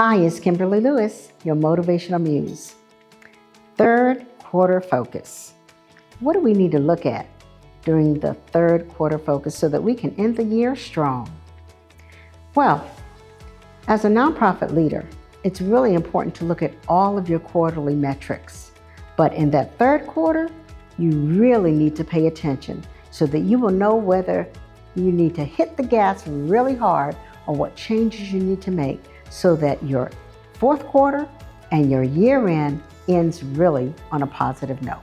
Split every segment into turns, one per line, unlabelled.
Hi, it's Kimberly Lewis, your motivational muse. Third quarter focus. What do we need to look at during the third quarter focus so that we can end the year strong? Well, as a nonprofit leader, it's really important to look at all of your quarterly metrics. But in that third quarter, you really need to pay attention so that you will know whether you need to hit the gas really hard or what changes you need to make so that your fourth quarter and your year end ends really on a positive note.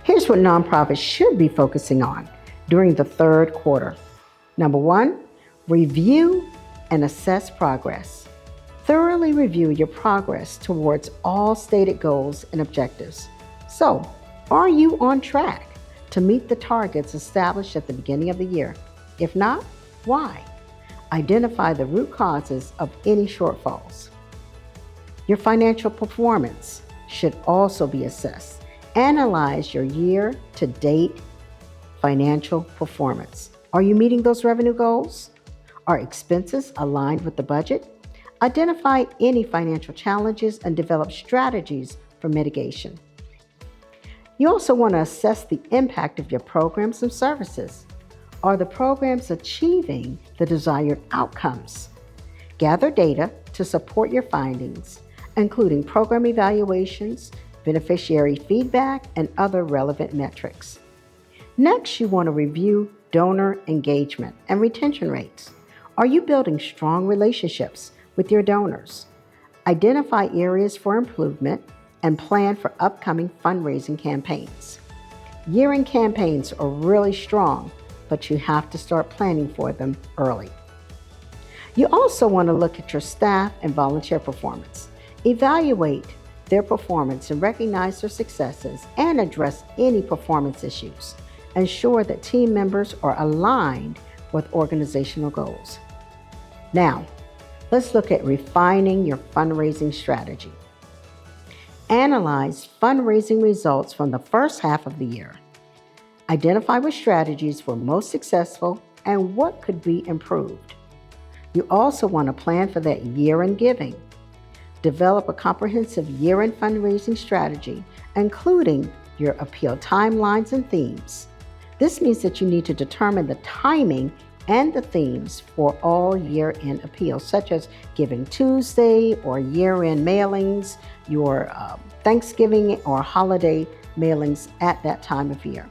Here's what nonprofits should be focusing on during the third quarter. Number one, review and assess progress. Thoroughly review your progress towards all stated goals and objectives. So, are you on track to meet the targets established at the beginning of the year? If not, why? Identify the root causes of any shortfalls. Your financial performance should also be assessed. Analyze your year-to-date financial performance. Are you meeting those revenue goals? Are expenses aligned with the budget? Identify any financial challenges and develop strategies for mitigation. You also want to assess the impact of your programs and services. Are the programs achieving the desired outcomes? Gather data to support your findings, including program evaluations, beneficiary feedback, and other relevant metrics. Next, you want to review donor engagement and retention rates. Are you building strong relationships with your donors? Identify areas for improvement and plan for upcoming fundraising campaigns. Year-end campaigns are really strong, but you have to start planning for them early. You also want to look at your staff and volunteer performance. Evaluate their performance and recognize their successes and address any performance issues. Ensure that team members are aligned with organizational goals. Now, let's look at refining your fundraising strategy. Analyze fundraising results from the first half of the year. Identify what strategies were most successful and what could be improved. You also want to plan for that year-end giving. Develop a comprehensive year-end fundraising strategy, including your appeal timelines and themes. This means that you need to determine the timing and the themes for all year-end appeals, such as Giving Tuesday or year-end mailings, your Thanksgiving or holiday mailings at that time of year.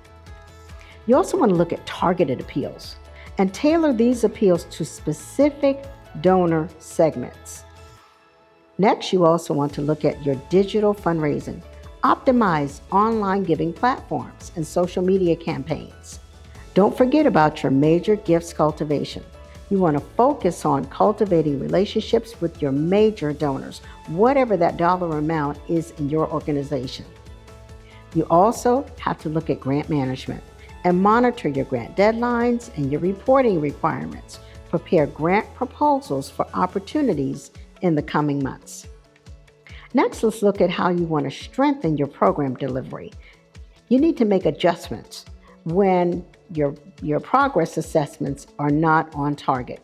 You also want to look at targeted appeals and tailor these appeals to specific donor segments. Next, you also want to look at your digital fundraising. Optimize online giving platforms and social media campaigns. Don't forget about your major gifts cultivation. You want to focus on cultivating relationships with your major donors, whatever that dollar amount is in your organization. You also have to look at grant management and monitor your grant deadlines and your reporting requirements. Prepare grant proposals for opportunities in the coming months. Next, let's look at how you want to strengthen your program delivery. You need to make adjustments when your progress assessments are not on target.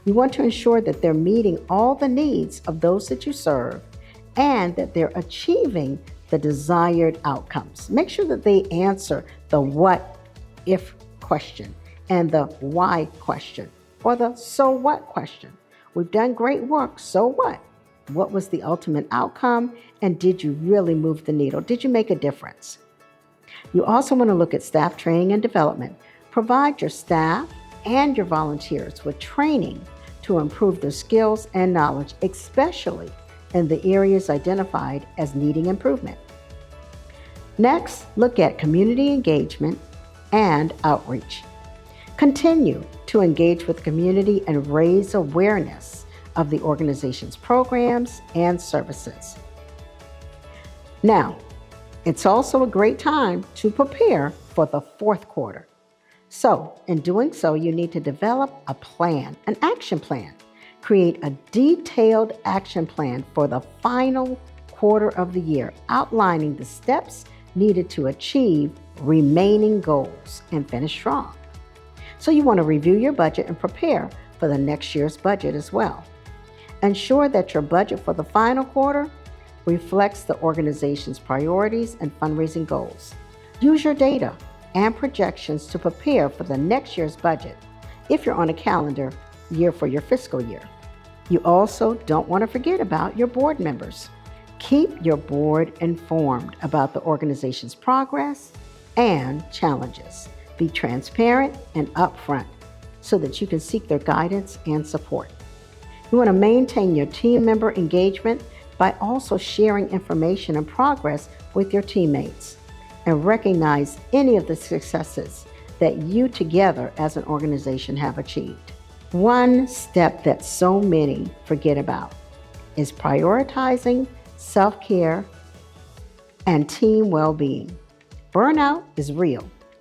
You want to ensure that they're meeting all the needs of those that you serve and that they're achieving the desired outcomes. Make sure that they answer the what if question and the why question or the so what question. We've done great work, so what? What was the ultimate outcome, and did you really move the needle? Did you make a difference? You also want to look at staff training and development. Provide your staff and your volunteers with training to improve their skills and knowledge, especially in the areas identified as needing improvement. Next, look at community engagement and outreach. Continue to engage with the community and raise awareness of the organization's programs and services. Now, it's also a great time to prepare for the fourth quarter. So, in doing so, you need to develop a plan, an action plan. Create a detailed action plan for the final quarter of the year, outlining the steps needed to achieve remaining goals and finish strong. So you want to review your budget and prepare for the next year's budget as well. Ensure that your budget for the final quarter reflects the organization's priorities and fundraising goals. Use your data and projections to prepare for the next year's budget if you're on a calendar year for your fiscal year. You also don't want to forget about your board members. Keep your board informed about the organization's progress and challenges. Be transparent and upfront so that you can seek their guidance and support. You want to maintain your team member engagement by also sharing information and progress with your teammates, and recognize any of the successes that you together as an organization have achieved. One step that so many forget about is prioritizing self-care and team well-being. Burnout is real,